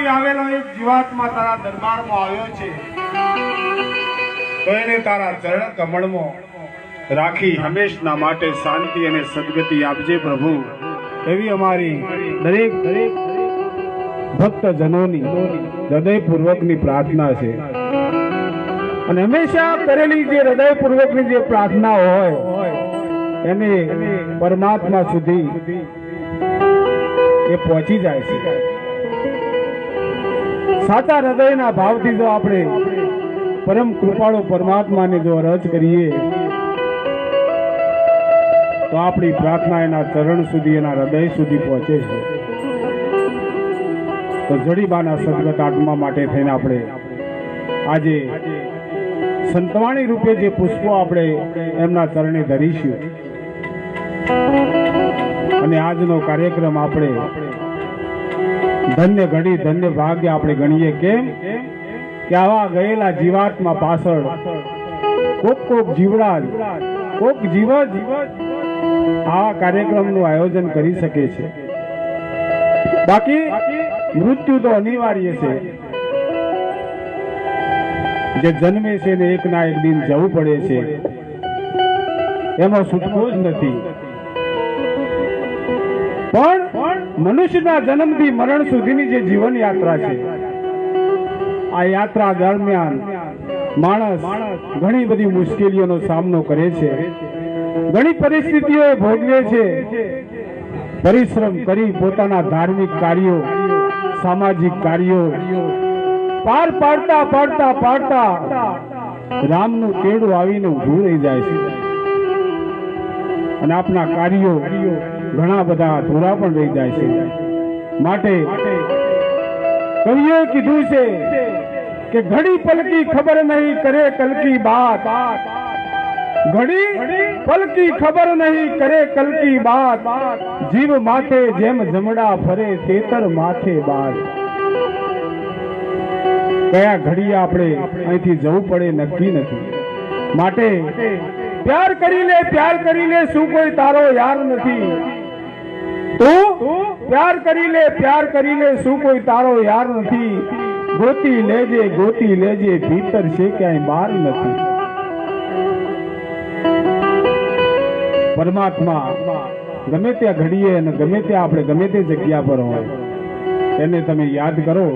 માંથી આવેલો એક જીવાત્મા તારા દરબારમાં આવ્યો છે, તો એને તારા ચરણ કમળમાં રાખી હંમેશના માટે શાંતિ અને સદગતિ આપજે પ્રભુ, એવી અમારી દરેક ભક્તજનોની હૃદયપૂર્વકની પ્રાર્થના છે। અને હંમેશા કરેલી જે હૃદયપૂર્વકની જે પ્રાર્થના હોય એને પરમાત્મા સુધી એ પહોંચી જાય છે। સાચા હૃદયના ભાવથી જો આપણે પરમ કૃપાળુ પરમાત્માને જો અરજ કરીએ તો આપણી પ્રાર્થના એના ચરણ સુધી, એના હૃદય સુધી પહોંચે છે। તો જડીબાના સદગત આત્મા માટે થઈને આપણે આજે સંતવાણી રૂપે જે પુષ્પો આપણે એમના ચરણે ધરીશું અને આજનો કાર્યક્રમ આપણે ધન્ય ઘડી ધન્ય ભાગ્ય આપણે ગણીએ। કેમ કે આવા ગયેલા જીવાત્મા પાછળ કોક જીવડા, કોક જીવ આવા કાર્યક્રમનું આયોજન કરી શકે છે। બાકી મૃત્યુ તો અનિવાર્ય છે, જે જન્મે છે ને એક ના એક દિન જવું પડે છે, એમાં છૂટકો જ નથી। પણ મનુષ્યના જન્મથી મરણ સુધીની જે જીવન યાત્રા છે, આ યાત્રા દરમિયાન માણસ ઘણી બધી મુશ્કેલીઓનો સામનો કરે છે, ઘણી પરિસ્થિતિઓ ભોગવે છે, પરિશ્રમ કરી પોતાના ધાર્મિક કાર્યો, સામાજિક કાર્યો પાર પાડતા રામનું તેડું આવીને ઊભું રહી જાય છે અને આપના કાર્યો ઘણા બધા અધૂરા પણ રહી જાય છે। માટે કવિએ કીધું છે કે ઘડી પલકી ખબર નહીં કરે કલ કી બાત, ઘડી પલકી ખબર નહીં કરે કલ કી બાત, જીવ માથે જેમ જમડા ફરે તેતર માથે બાદ। કયા ઘડી આપણે અહીંથી જવું પડે નક્કી નથી, માટે પ્યાર કરી લે શું કોઈ તારો યાર નથી, તું પ્યાર કરી લે શું કોઈ તારો યાર નથી, ગોતી લેજે ભીતર છે ક્યાંય બહાર નથી। પરમાત્મા ગમે ત્યાં ઘડીએ અને ગમે ત્યાં આપણે ગમે તે જગ્યા પર હોય એને તમે યાદ કરો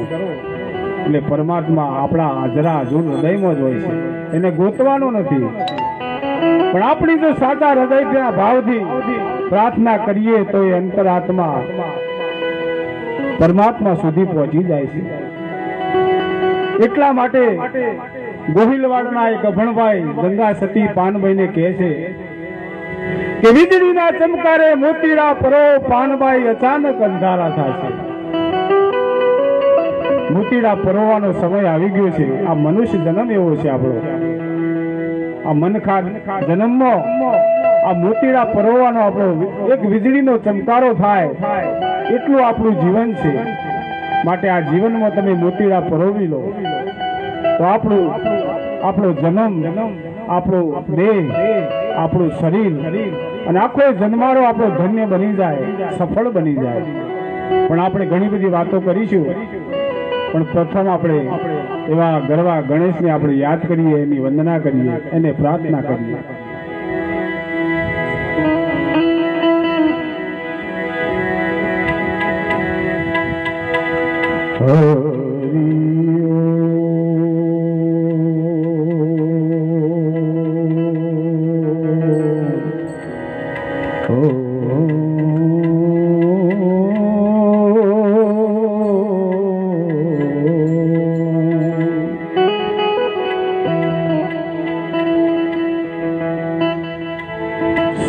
એટલે પરમાત્મા આપણા હાજરા હજુર હૃદયમાં જ હોય છે, એને ગોતવાનો નથી। પણ આપણી જો સાચા હૃદયના ભાવથી પ્રાર્થના કરીએ તો એ અંતરાત્મા પરમાત્મા સુધી પહોંચી જાય છે। એટલા માટે ગોહિલવાડના એક અભણભાઈ ગંગા સતી પાનભાઈને કહે છે કે વીજળીના ચમકારે મોતીડા પરો પાનભાઈ અચાનક અંધારા થશે। મોતીડા પરોવાનો સમય આવી ગયો છે। આ મનુષ્ય જન્મ એવો છે આપણો, આ મનખાર જન્મમાં આ મોતીડા પરોવાનો આપણો એક વીજળીનો ચમકારો થાય એટલું આપણું જીવન છે। માટે આ જીવનમાં તમે મોતીડા પરોવી લો તો આપણો જન્મ, આપણો દેહ, આપણું શરીર અને આખો જન્મારો આપણો ધન્ય બની જાય, સફળ બની જાય। પણ આપણે ઘણી બધી વાતો કરીશું, પણ પ્રથમ આપણે એવા ગરવા ગણેશને આપણે યાદ કરીએ, એની વંદના કરીએ, એને પ્રાર્થના કરીએ।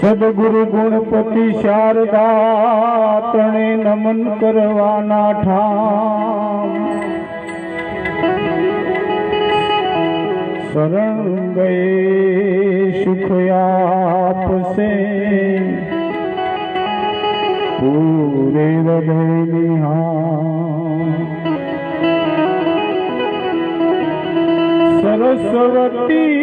સદગુરુ ગુણપતિ શારદા તણે નમન કરવાના ઠામ, શરણ ગયે સુખ આપશે પૂરે હૃદયની હા। સરસ્વતી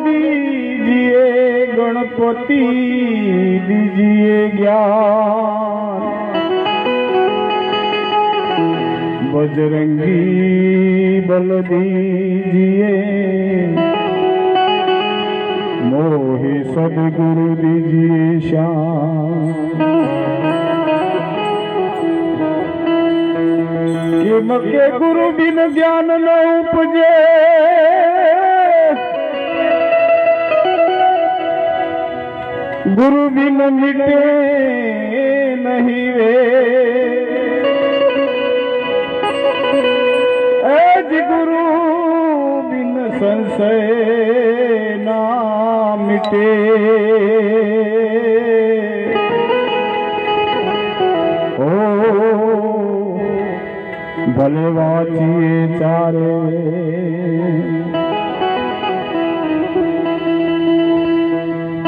दीजिए गणपति दीजिए ज्ञान बजरंगी बल दीजिए मोहे सदगुरु दीजिए शान किम के गुरु बिन ज्ञान न उपजे गुरु बिन मिटे नहीं रे एज गुरु बिन संशय ना मिटे ओ भले वाचिए चारे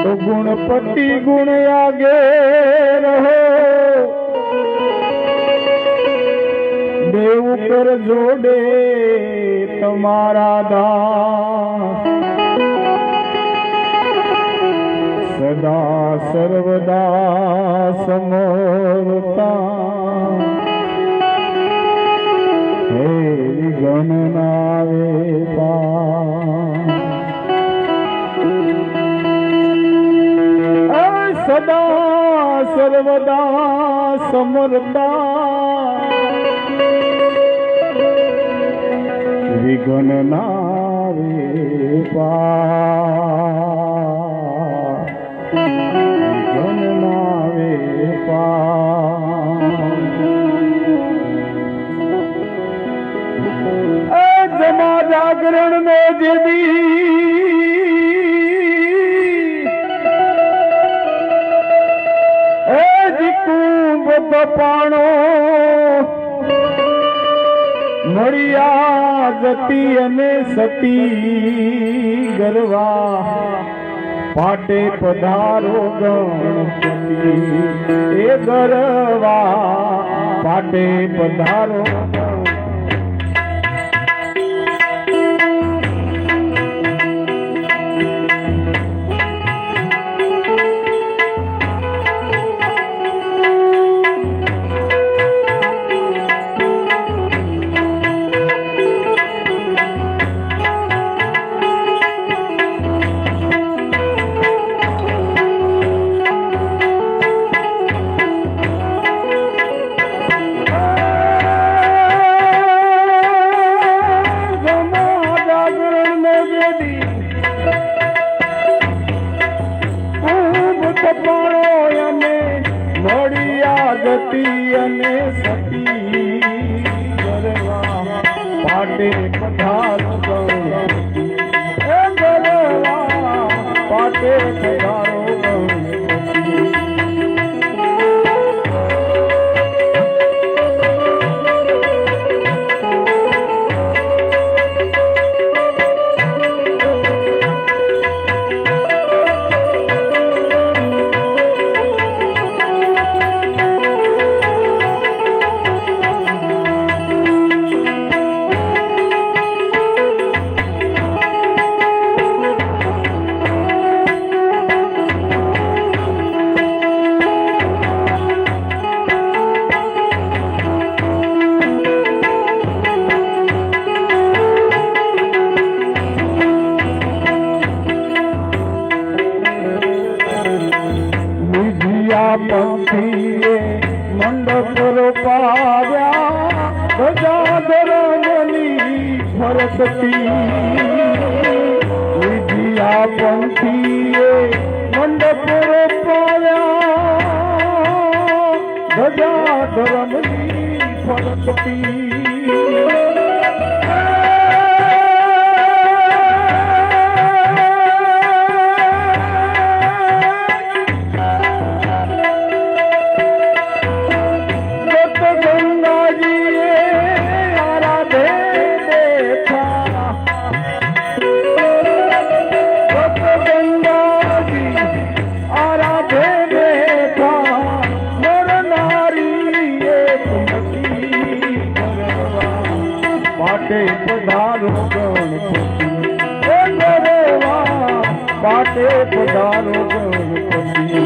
तो गुणपति गुण आगे रहो देव कर जोड़े तुम्हारा दास सदा सर्वदा समोरता हे गण नावे पा सदा सर्वदा समरता विघ्न नावे पा विघ्न नावे पा जमा जागरण में जदी પાણો મળ્યા જતી અને સતી ગરવા પાટે પધારો ગણપતિ એ ગરવા પાટે પધારો અને સતી ગરવા પાટે પધારો ગણપતિ એ ગરવા પાટે પધારો ગણપતિ પંથીએ મંડપ રોપાવ્યા ગજાધર બની ફરકતી વિજયા પંથીએ મંડપ રોપાવ્યા ગજાધર બની ફરકતી પધારો ગણપતિ એ ગરવા પાટે પધારો ગણપતિ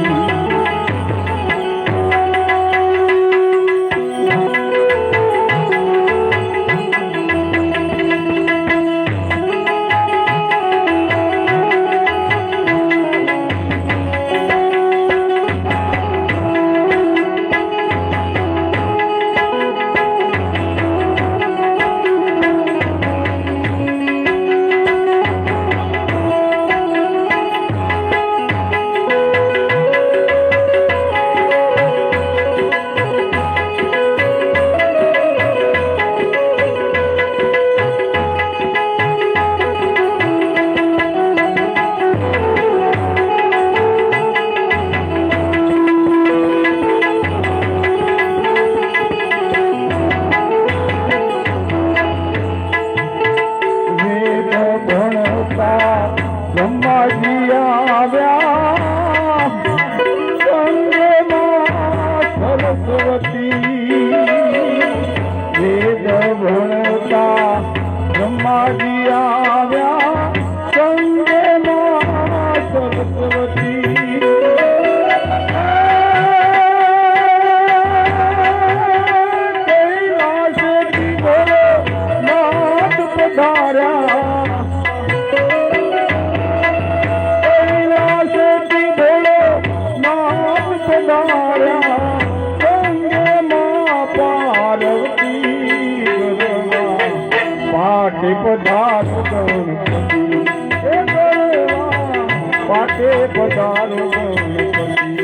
પધારો ગણપતિ પાટે પધારો ગણપતિ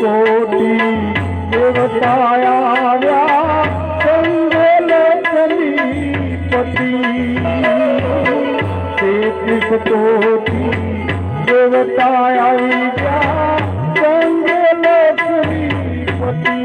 कोटि देवताया पति 33 कोटि देवताया पति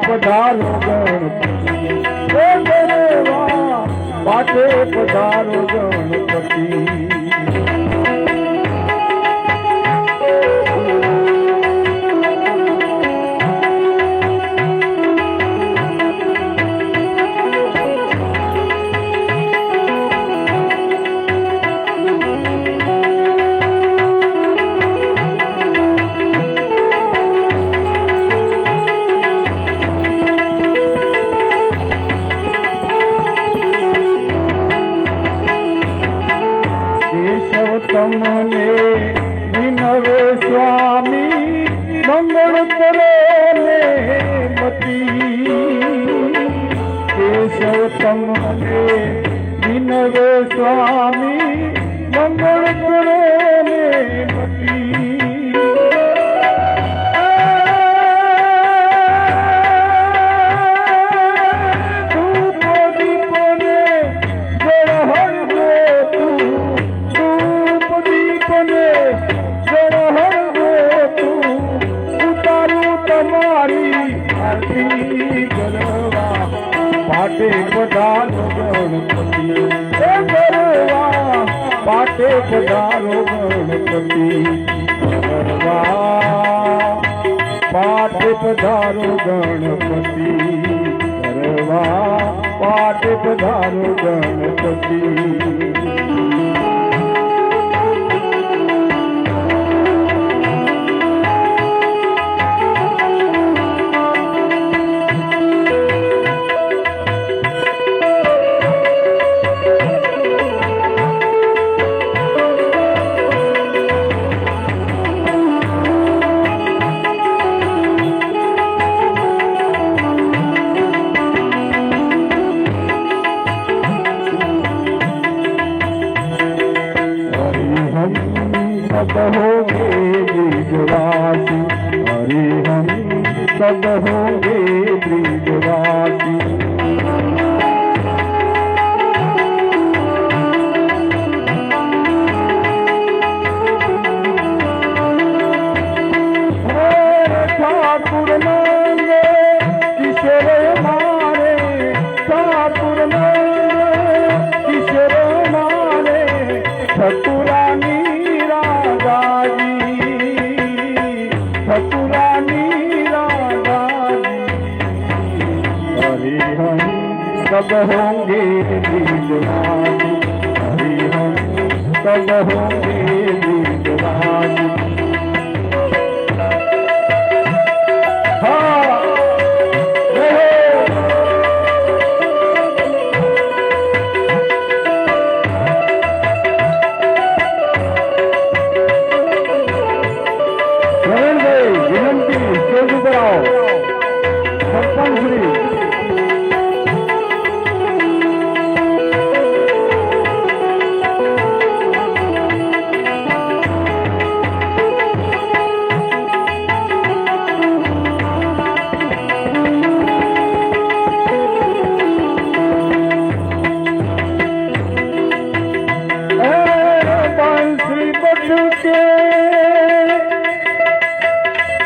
पधारो गणपति पाटे पधारो गणपति તમને વિનવે સ્વામી મંગળ કરો ને મતી કેશવ તમને વિનવે સ્વામી મંગળ કરો ને મતી पाटे पधारो गणपति पाटे पधारो गणपति पाठ पधारो गणपति करवा पाठ पधारो गणपति सब होंगे ब्रिजवासी हरे हम सब होंगे ब्रिजवासी ठाकुर मांगे किशोर मारे ठाकुर मांगे किशोर मारे ठकुरानी सब होंगे ब्रिजवासी हरि हम सब होंगे ब्रिजवासी प्रवीण भाई विनंती स्टेज पर आओ सरपंच श्री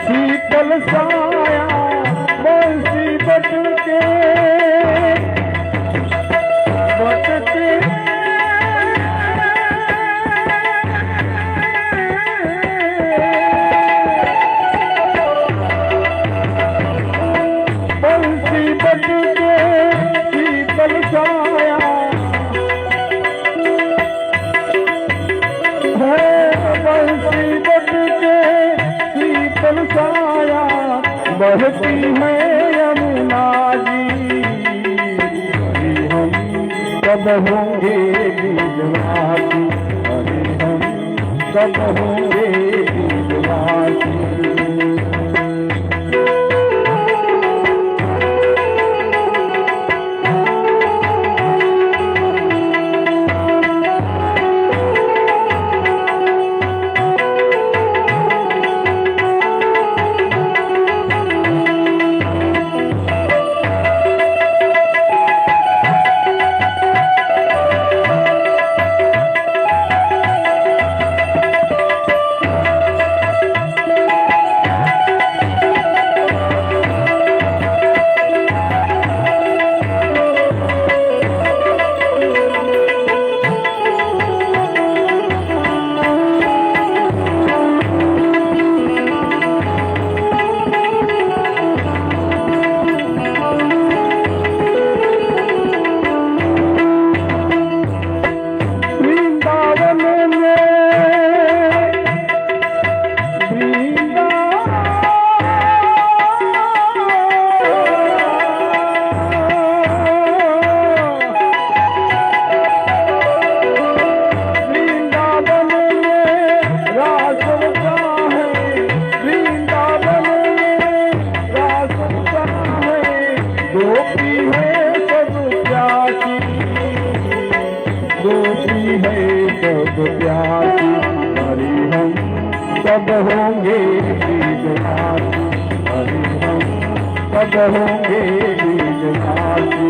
शीतल साया बंसी बटके बटके बंसी बटके शीतल साया बंसी बटके शीतल साया बहती है यमुना जी हम सब होंगे ब्रिजवासी हरे हम सब होंगे ब्रिजवासी प्यासी हरि हम सब होंगे ब्रिजवासी हरि हम सब होंगे ब्रिजवासी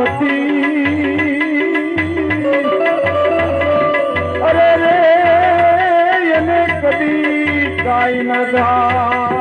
નથી અરે રે એને કદી કાઈ ન થાય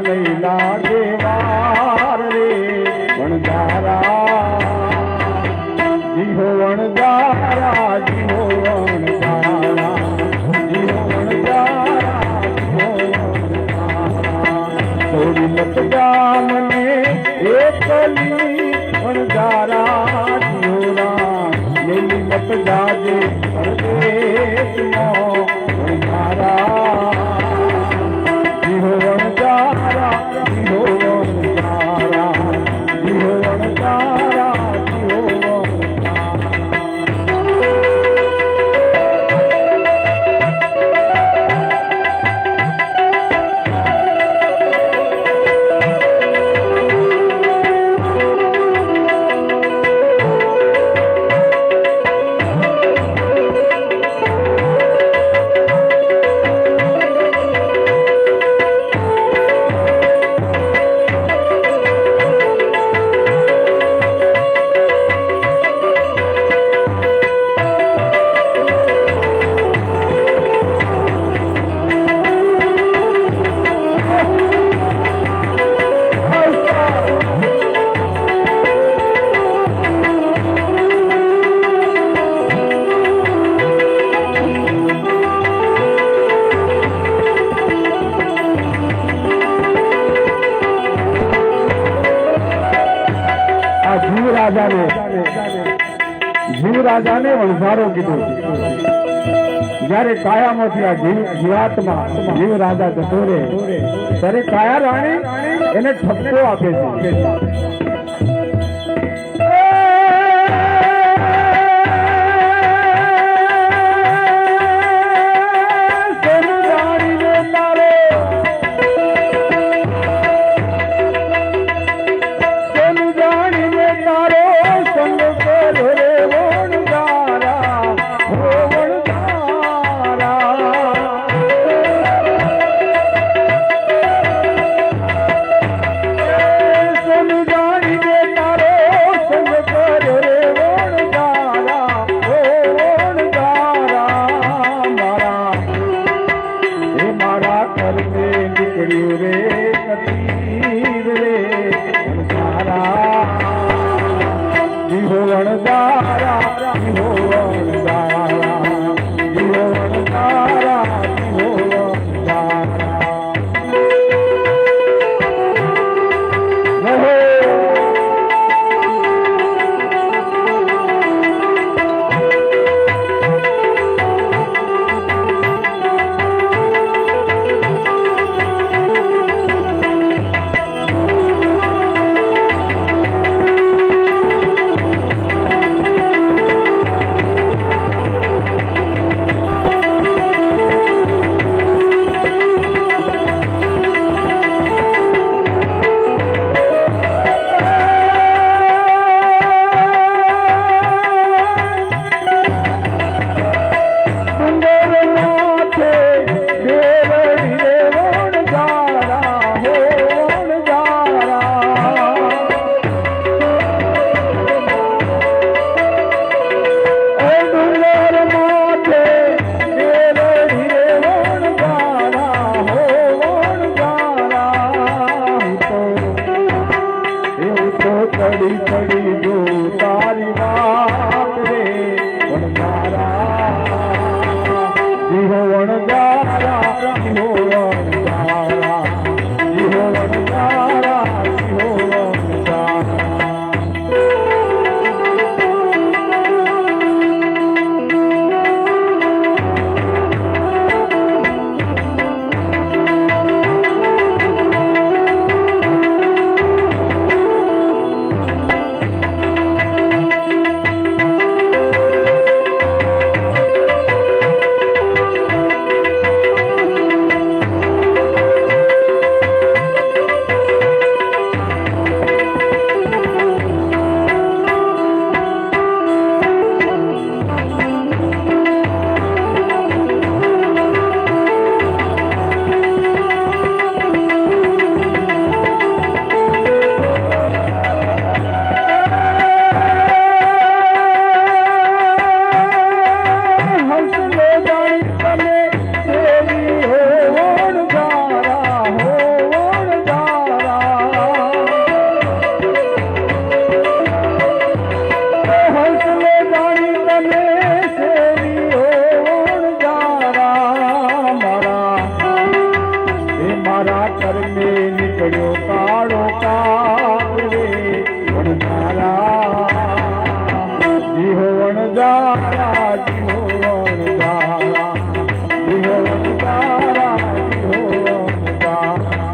નહીં લાગે વાર રે વણજારા જીહો વણજારા જીહો વણજારા જીહો વણજારા જીહો વણજારા થોડી લત મને એકલી વણજારા જીહોરા લેલી લત જાજે પરદેશમાં વણજારા જીહો વણજારા જીહો વણજારા જીહો વણજારા જીહો જીવ રાજાને વણઝારો કીધો જયારે કાયામાંથી આ જીવાત્મા જીવ રાજા જતો રહે ત્યારે કાયા રાણી એને ઠપકો આપે છે પડ્યો કાળો કાપ રે વણજારા જીહો વણજારા જીહો વણજારા જીહો વણજારા જીહો વણજારા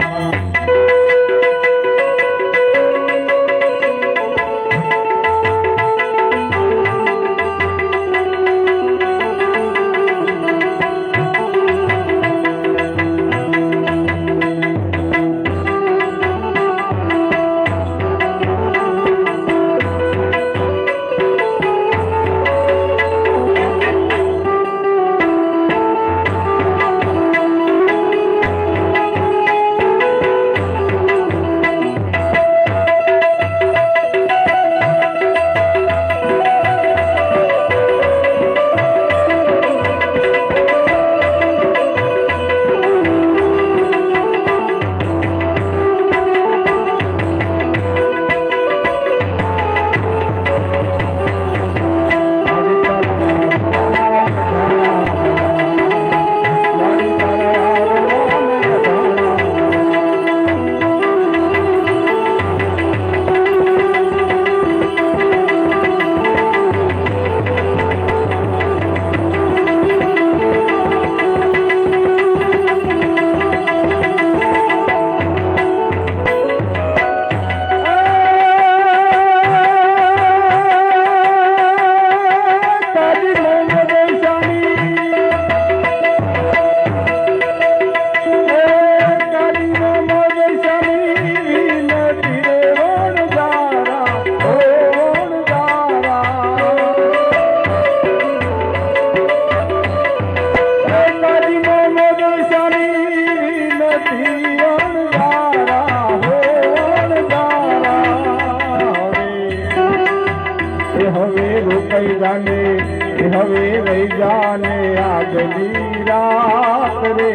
હવે રહી જાને આગલી રાત રે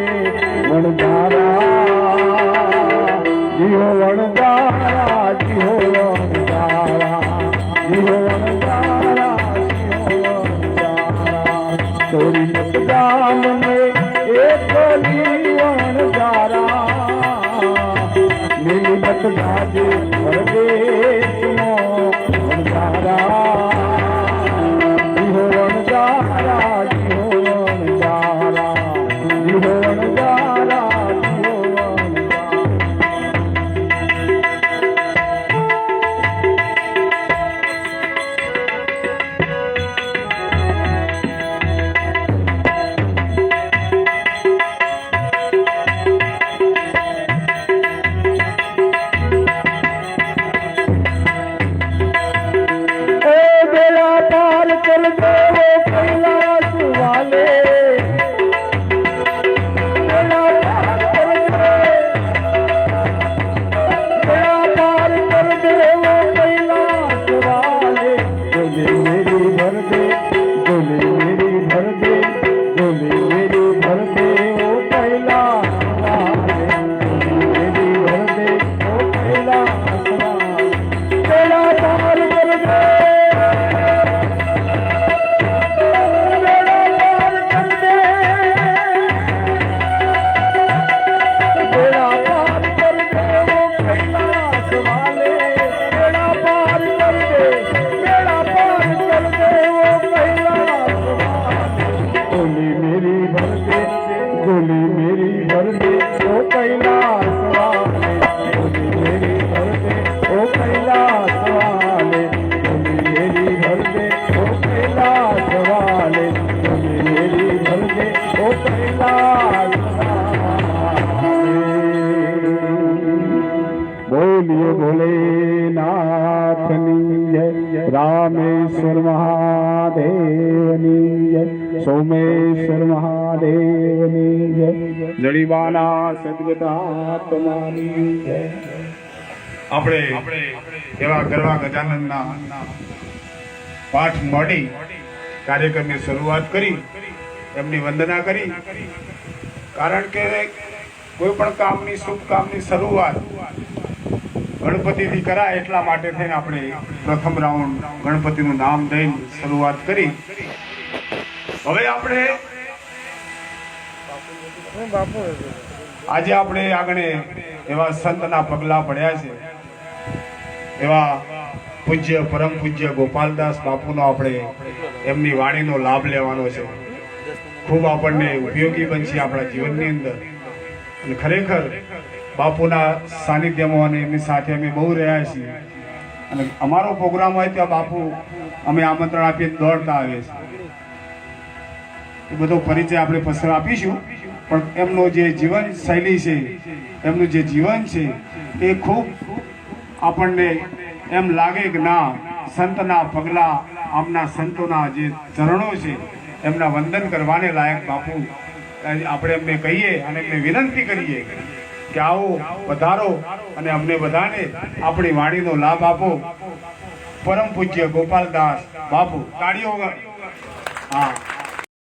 વણજારા જીહો વણજારા જીહો વણજારા જીહો વણજારા જીહો વણજારા ચોરી મતદાન ને એકલી વણજારા લીલી મતદાજે પરદેશનો વણજારા बोलिए भोलेनाथनी जय रामेश्वर महादेवनी जय सोमेश्वर महादेवनी जय जड़ीबाना सद्गतात्मानी जय આપણે એવા ગરવા ગજાનનના પાઠ મોડી કાર્યક્રમની શરૂઆત કરી એમની વંદના કરી કારણ કે કોઈ પણ કામની શુભ કામની શરૂઆત ગણપતિથી કરાય એટલા માટે થઈને આપણે પ્રથમ રાઉન્ડ ગણપતિનું નામ દઈને શરૂઆત કરી હવે આપણે આજે આપણે આગળ એવા સંતના પગલા પડ્યા છે, એવા પૂજ્ય પરમ પૂજ્ય ગોપાલદાસ બાપુનો આપણે એમની વાણીનો લાભ લેવાનો છે. ખૂબ આપણને ઉપયોગી બનશે આપણા જીવનની અંદર. અને ખરેખર બાપુના સાનિધ્યમાં અને એમની સાથે અમે બહુ રહ્યા છીએ. અને અમારો પ્રોગ્રામ હોય ત્યાં બાપુ અમે આમંત્રણ આપીએ દોડતા આવે છે. એ બધો પરિચય આપણે પછી આપીશું, પણ એમનો જે જીવન શૈલી છે, એમનું જે જીવન છે એ ખૂબ આપણને એમ લાગે કે ના, સંતના પગલા, આમના સંતોના જે ચરણો છે એમના વંદન કરવાને લાયક બાપુ આપણે એમને કહીએ અને એમને વિનંતી કરીએ કે આવો, વધારો અને અમને બધાને આપણી વાણીનો લાભ આપો. પરમ પૂજ્ય ગોપાલદાસ બાપુ, તાળીઓ. હા.